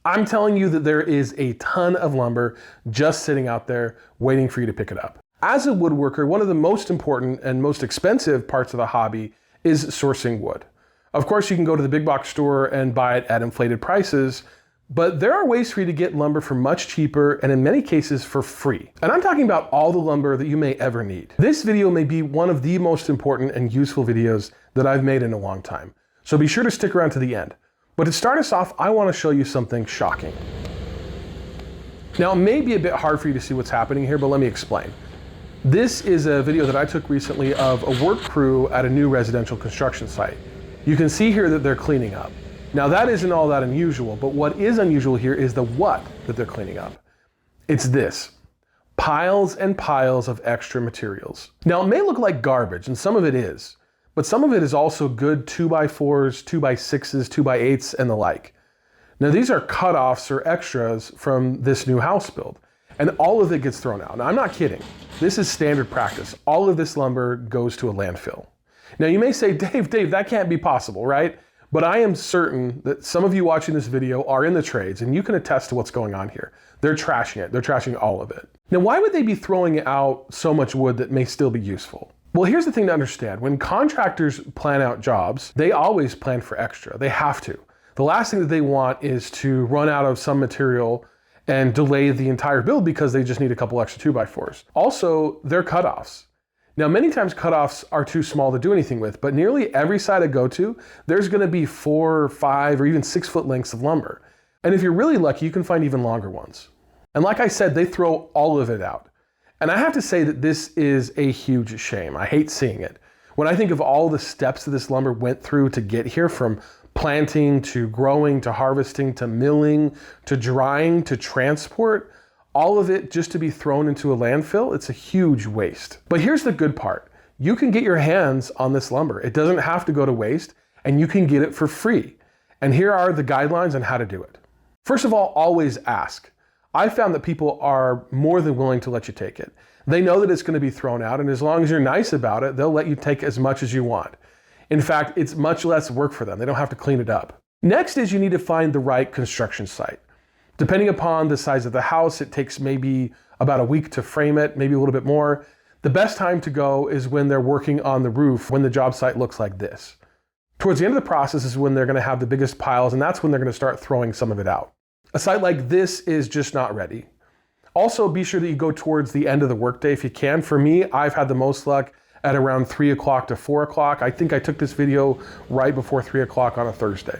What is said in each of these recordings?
I'm telling you that there is a ton of lumber just sitting out there waiting for you to pick it up. As a woodworker, one of the most important and most expensive parts of the hobby is sourcing wood. Of course, you can go to the big box store and buy it at inflated prices, but there are ways for you to get lumber for much cheaper and in many cases for free. And I'm talking about all the lumber that you may ever need. This video may be one of the most important and useful videos that I've made in a long time. So be sure to stick around to the end. But to start us off, I want to show you something shocking. Now, it may be a bit hard for you to see what's happening here, but let me explain. This is a video that I took recently of a work crew at a new residential construction site. You can see here that they're cleaning up. Now, that isn't all that unusual, but what is unusual here is the what that they're cleaning up. It's this: piles and piles of extra materials. Now, it may look like garbage, and some of it is, but some of it is also good 2x4s, 2x6s, 2x8s, and the like. Now, these are cutoffs or extras from this new house build, and all of it gets thrown out. Now, I'm not kidding. This is standard practice. All of this lumber goes to a landfill. Now, you may say, Dave, that can't be possible, right? But I am certain that some of you watching this video are in the trades, and you can attest to what's going on here. They're trashing it. They're trashing all of it. Now, why would they be throwing out so much wood that may still be useful? Well, here's the thing to understand. When contractors plan out jobs, they always plan for extra. They have to. The last thing that they want is to run out of some material and delay the entire build because they just need a couple extra 2x4s. Also, they're cutoffs. Now, many times cutoffs are too small to do anything with, but nearly every site I go to, there's gonna be 4, 5, or even 6 foot lengths of lumber. And if you're really lucky, you can find even longer ones. And like I said, they throw all of it out. And I have to say that this is a huge shame. I hate seeing it. When I think of all the steps that this lumber went through to get here, from planting to growing to harvesting to milling to drying to transport, all of it just to be thrown into a landfill, it's a huge waste. But here's the good part. You can get your hands on this lumber. It doesn't have to go to waste, and you can get it for free. And here are the guidelines on how to do it. First of all, always ask. I found that people are more than willing to let you take it. They know that it's going to be thrown out, and as long as you're nice about it, they'll let you take as much as you want. In fact, it's much less work for them. They don't have to clean it up. Next is you need to find the right construction site. Depending upon the size of the house, it takes maybe about a week to frame it, maybe a little bit more. The best time to go is when they're working on the roof, when the job site looks like this. Towards the end of the process is when they're going to have the biggest piles, and that's when they're going to start throwing some of it out. A site like this is just not ready. Also, be sure that you go towards the end of the workday if you can. For me, I've had the most luck at around 3 o'clock to 4 o'clock. I think I took this video right before 3 o'clock on a Thursday.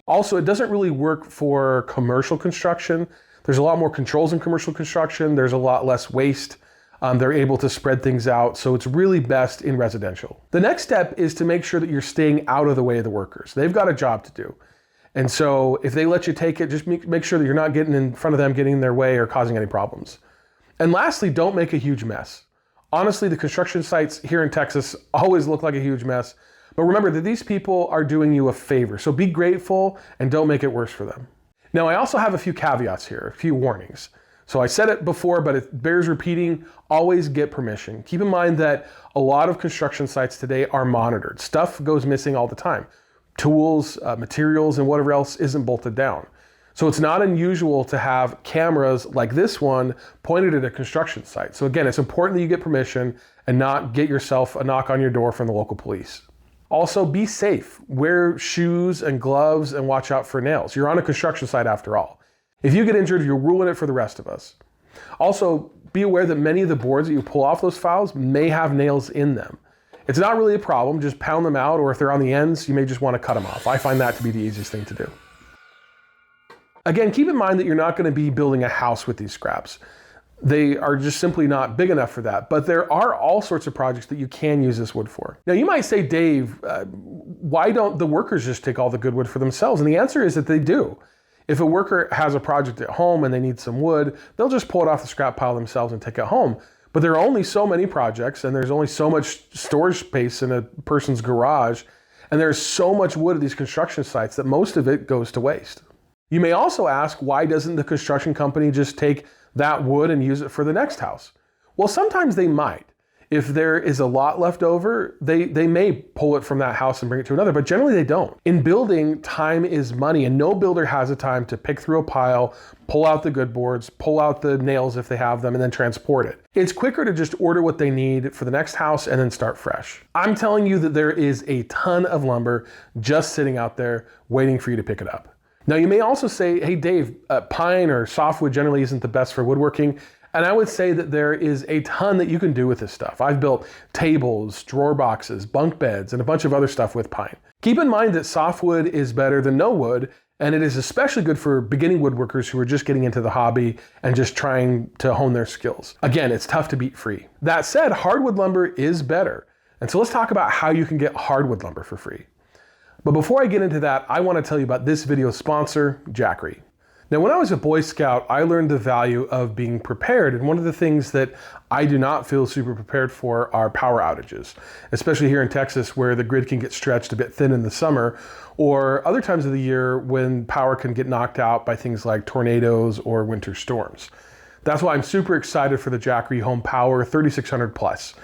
Also, it doesn't really work for commercial construction. There's a lot more controls in commercial construction. There's a lot less waste. They're able to spread things out, so it's really best in residential. The next step is to make sure that you're staying out of the way of the workers. They've got a job to do. And so if they let you take it, just make sure that you're not getting in front of them, getting in their way, or causing any problems. And lastly, don't make a huge mess. Honestly, the construction sites here in Texas always look like a huge mess. But remember that these people are doing you a favor, so be grateful and don't make it worse for them. Now, I also have a few caveats here, a few warnings. So I said it before, but it bears repeating: always get permission. Keep in mind that a lot of construction sites today are monitored. Stuff goes missing all the time. Tools, materials, and whatever else isn't bolted down. So it's not unusual to have cameras like this one pointed at a construction site. So again, it's important that you get permission and not get yourself a knock on your door from the local police. Also, be safe. Wear shoes and gloves and watch out for nails. You're on a construction site after all. If you get injured, you're ruining it for the rest of us. Also, be aware that many of the boards that you pull off those files may have nails in them. It's not really a problem. Just pound them out, or if they're on the ends, you may just want to cut them off. I find that to be the easiest thing to do. Again, keep in mind that you're not going to be building a house with these scraps. They are just simply not big enough for that, but there are all sorts of projects that you can use this wood for. Now, you might say, Dave, why don't the workers just take all the good wood for themselves? And the answer is that they do. If a worker has a project at home and they need some wood, they'll just pull it off the scrap pile themselves and take it home. But there are only so many projects, and there's only so much storage space in a person's garage, and there's so much wood at these construction sites that most of it goes to waste. You may also ask, why doesn't the construction company just take that wood and use it for the next house? Well, sometimes they might. If there is a lot left over, they may pull it from that house and bring it to another, but generally they don't. In building, time is money, and no builder has the time to pick through a pile, pull out the good boards, pull out the nails if they have them, and then transport it. It's quicker to just order what they need for the next house and then start fresh. I'm telling you that there is a ton of lumber just sitting out there waiting for you to pick it up. Now you may also say, hey Dave, pine or softwood generally isn't the best for woodworking. And I would say that there is a ton that you can do with this stuff. I've built tables, drawer boxes, bunk beds, and a bunch of other stuff with pine. Keep in mind that softwood is better than no wood, and it is especially good for beginning woodworkers who are just getting into the hobby and just trying to hone their skills. Again, it's tough to beat free. That said, hardwood lumber is better. And so let's talk about how you can get hardwood lumber for free. But before I get into that, I want to tell you about this video's sponsor, Jackery. Now, when I was a Boy Scout, I learned the value of being prepared, and one of the things that I do not feel super prepared for are power outages, especially here in Texas where the grid can get stretched a bit thin in the summer, or other times of the year when power can get knocked out by things like tornadoes or winter storms. That's why I'm super excited for the Jackery Home Power 3600 Plus.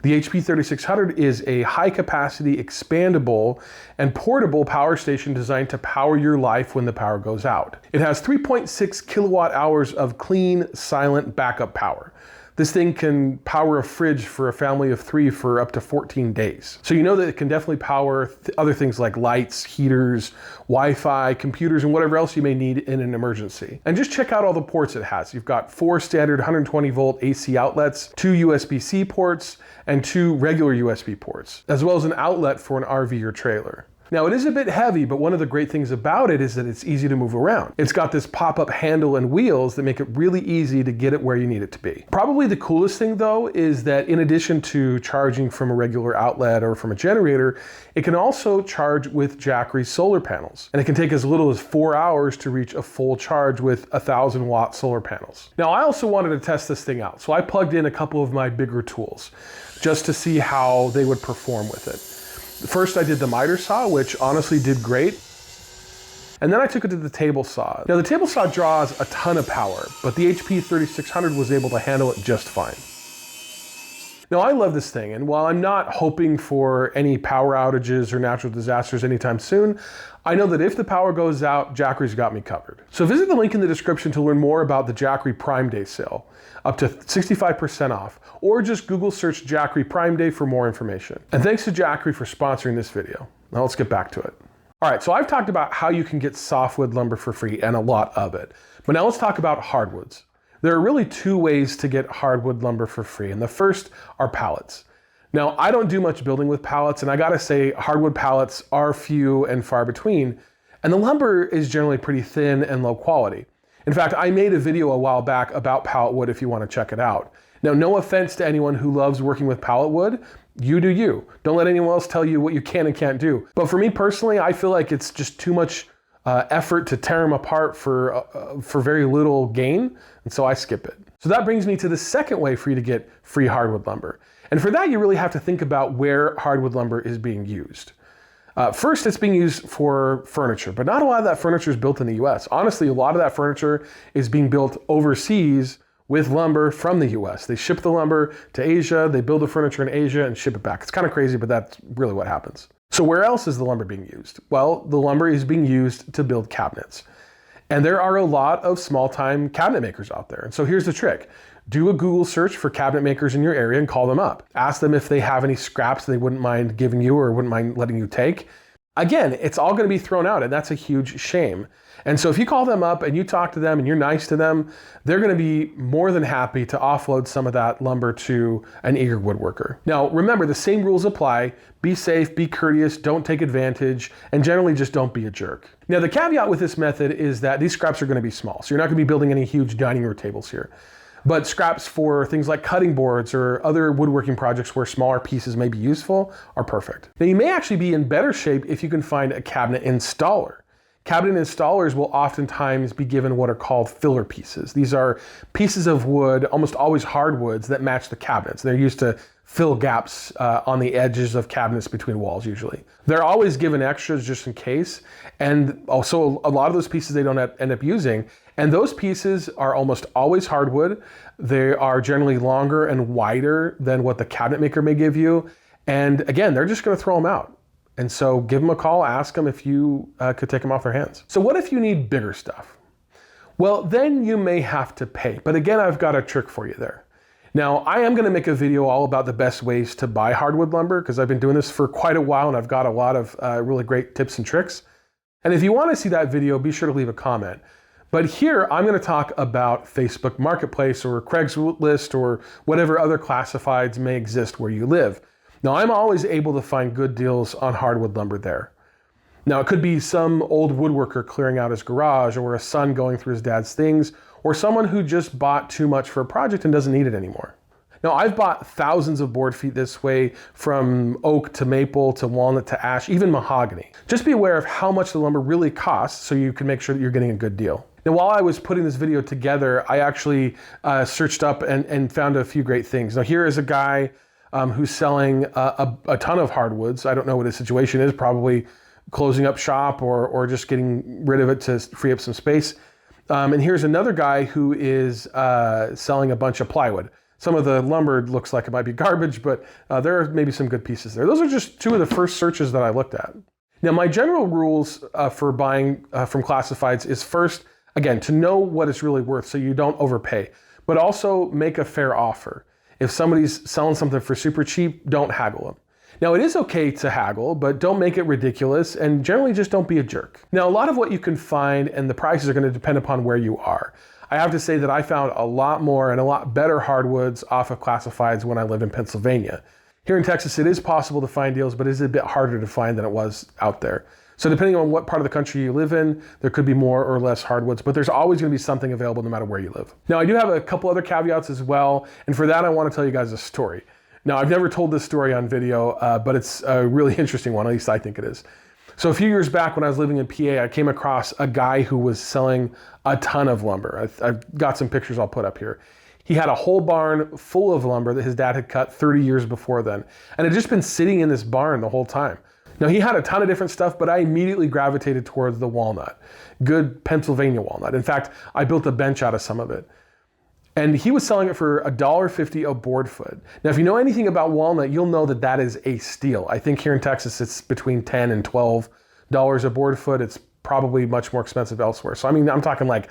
The HP 3600 is a high-capacity, expandable, and portable power station designed to power your life when the power goes out. It has 3.6 kilowatt hours of clean, silent backup power. This thing can power a fridge for a family of 3 for up to 14 days. So you know that it can definitely power other things like lights, heaters, Wi-Fi, computers, and whatever else you may need in an emergency. And just check out all the ports it has. You've got 4 standard 120 volt AC outlets, 2 USB-C ports, and 2 regular USB ports, as well as an outlet for an RV or trailer. Now, it is a bit heavy, but one of the great things about it is that it's easy to move around. It's got this pop-up handle and wheels that make it really easy to get it where you need it to be. Probably the coolest thing, though, is that in addition to charging from a regular outlet or from a generator, it can also charge with Jackery solar panels. And it can take as little as 4 hours to reach a full charge with 1,000-watt solar panels. Now, I also wanted to test this thing out, so I plugged in a couple of my bigger tools just to see how they would perform with it. First, I did the miter saw, which honestly did great. And then I took it to the table saw. Now, the table saw draws a ton of power, but the HP 3600 was able to handle it just fine. Now, I love this thing, and while I'm not hoping for any power outages or natural disasters anytime soon, I know that if the power goes out, Jackery's got me covered. So visit the link in the description to learn more about the Jackery Prime Day sale, up to 65% off, or just Google search Jackery Prime Day for more information. And thanks to Jackery for sponsoring this video. Now let's get back to it. All right, so I've talked about how you can get softwood lumber for free, and a lot of it. But now let's talk about hardwoods. There are really 2 ways to get hardwood lumber for free, and the first are pallets. Now, I don't do much building with pallets, and I gotta say, hardwood pallets are few and far between, and the lumber is generally pretty thin and low quality. In fact, I made a video a while back about pallet wood if you wanna check it out. Now, no offense to anyone who loves working with pallet wood, you do you. Don't let anyone else tell you what you can and can't do. But for me personally, I feel like it's just too much effort to tear them apart for very little gain, and so I skip it. So that brings me to the second way for you to get free hardwood lumber. And for that, you really have to think about where hardwood lumber is being used. First, it's being used for furniture, but not a lot of that furniture is built in the US. Honestly, a lot of that furniture is being built overseas with lumber from the US. They ship the lumber to Asia, they build the furniture in Asia and ship it back. It's kind of crazy, but that's really what happens. So where else is the lumber being used? Well, the lumber is being used to build cabinets. And there are a lot of small-time cabinet makers out there. And so here's the trick. Do a Google search for cabinet makers in your area and call them up. Ask them if they have any scraps they wouldn't mind giving you or wouldn't mind letting you take. Again, it's all going to be thrown out, and that's a huge shame. And so if you call them up and you talk to them and you're nice to them, they're going to be more than happy to offload some of that lumber to an eager woodworker. Now, remember, the same rules apply. Be safe, be courteous, don't take advantage, and generally just don't be a jerk. Now, the caveat with this method is that these scraps are going to be small, so you're not going to be building any huge dining room tables here. But scraps for things like cutting boards or other woodworking projects where smaller pieces may be useful are perfect. Now, you may actually be in better shape if you can find a cabinet installer. Cabinet installers will oftentimes be given what are called filler pieces. These are pieces of wood, almost always hardwoods, that match the cabinets. They're used to fill gaps on the edges of cabinets between walls usually. They're always given extras just in case, and also a lot of those pieces they don't end up using, and those pieces are almost always hardwood. They are generally longer and wider than what the cabinet maker may give you, and again, they're just going to throw them out. And so give them a call, ask them if you could take them off their hands. So what if you need bigger stuff? Well, then you may have to pay, but again, I've got a trick for you there. Now, I am going to make a video all about the best ways to buy hardwood lumber because I've been doing this for quite a while and I've got a lot of really great tips and tricks. And if you want to see that video, be sure to leave a comment. But here, I'm going to talk about Facebook Marketplace or Craigslist or whatever other classifieds may exist where you live. Now, I'm always able to find good deals on hardwood lumber there. Now, it could be some old woodworker clearing out his garage, or a son going through his dad's things, or someone who just bought too much for a project and doesn't need it anymore. Now, I've bought thousands of board feet this way, from oak to maple to walnut to ash, even mahogany. Just be aware of how much the lumber really costs so you can make sure that you're getting a good deal. Now, while I was putting this video together, I actually searched up and found a few great things. Now, here is a guy who's selling a ton of hardwoods. I don't know what his situation is, probably closing up shop or just getting rid of it to free up some space. And here's another guy who is selling a bunch of plywood. Some of the lumber looks like it might be garbage, but there are maybe some good pieces there. Those are just two of the first searches that I looked at. Now, my general rules for buying from classifieds is first, again, to know what it's really worth so you don't overpay, but also make a fair offer. If somebody's selling something for super cheap, don't haggle them. Now, it is okay to haggle, but don't make it ridiculous, and generally just don't be a jerk. Now, a lot of what you can find and the prices are going to depend upon where you are. I have to say that I found a lot more and a lot better hardwoods off of classifieds when I lived in Pennsylvania. Here in Texas, it is possible to find deals, but it is a bit harder to find than it was out there. So depending on what part of the country you live in, there could be more or less hardwoods, but there's always going to be something available no matter where you live. Now, I do have a couple other caveats as well, and for that, I want to tell you guys a story. Now, I've never told this story on video, but it's a really interesting one, at least I think it is. So a few years back when I was living in PA, I came across a guy who was selling a ton of lumber. I've got some pictures I'll put up here. He had a whole barn full of lumber that his dad had cut 30 years before then, and it had just been sitting in this barn the whole time. Now, he had a ton of different stuff, but I immediately gravitated towards the walnut, good Pennsylvania walnut. In fact, I built a bench out of some of it. And he was selling it for $1.50 a board foot. Now, if you know anything about walnut, you'll know that that is a steal. I think here in Texas, it's between $10 and $12 a board foot. It's probably much more expensive elsewhere. So, I mean, I'm talking like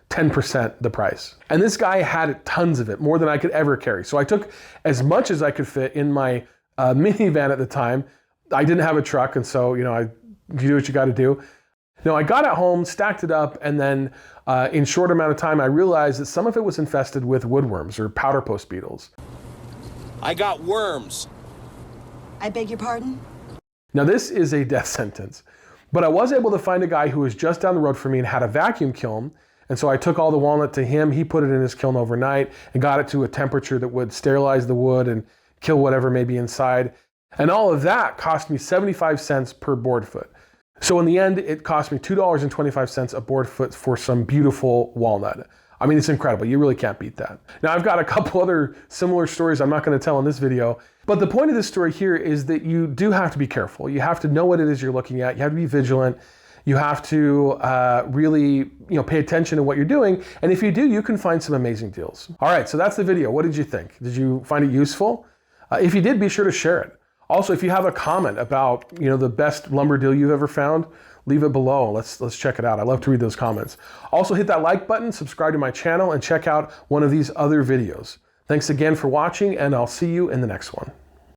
10% the price. And this guy had tons of it, more than I could ever carry. So I took as much as I could fit in my minivan at the time. I didn't have a truck, and so, you do what you got to do. Now, I got it home, stacked it up, and then in short amount of time, I realized that some of it was infested with woodworms or powder post beetles. I got worms. I beg your pardon? Now, this is a death sentence, but I was able to find a guy who was just down the road from me and had a vacuum kiln, and so I took all the walnut to him. He put it in his kiln overnight and got it to a temperature that would sterilize the wood and kill whatever may be inside. And all of that cost me 75 cents per board foot. So in the end, it cost me $2.25 a board foot for some beautiful walnut. I mean, it's incredible. You really can't beat that. Now, I've got a couple other similar stories I'm not going to tell in this video, but the point of this story here is that you do have to be careful. You have to know what it is you're looking at. You have to be vigilant. You have to really pay attention to what you're doing. And if you do, you can find some amazing deals. All right, so that's the video. What did you think? Did you find it useful? If you did, be sure to share it. Also, if you have a comment about the best lumber deal you've ever found, leave it below. Let's check it out. I love to read those comments. Also, hit that like button, subscribe to my channel, and check out one of these other videos. Thanks again for watching, and I'll see you in the next one.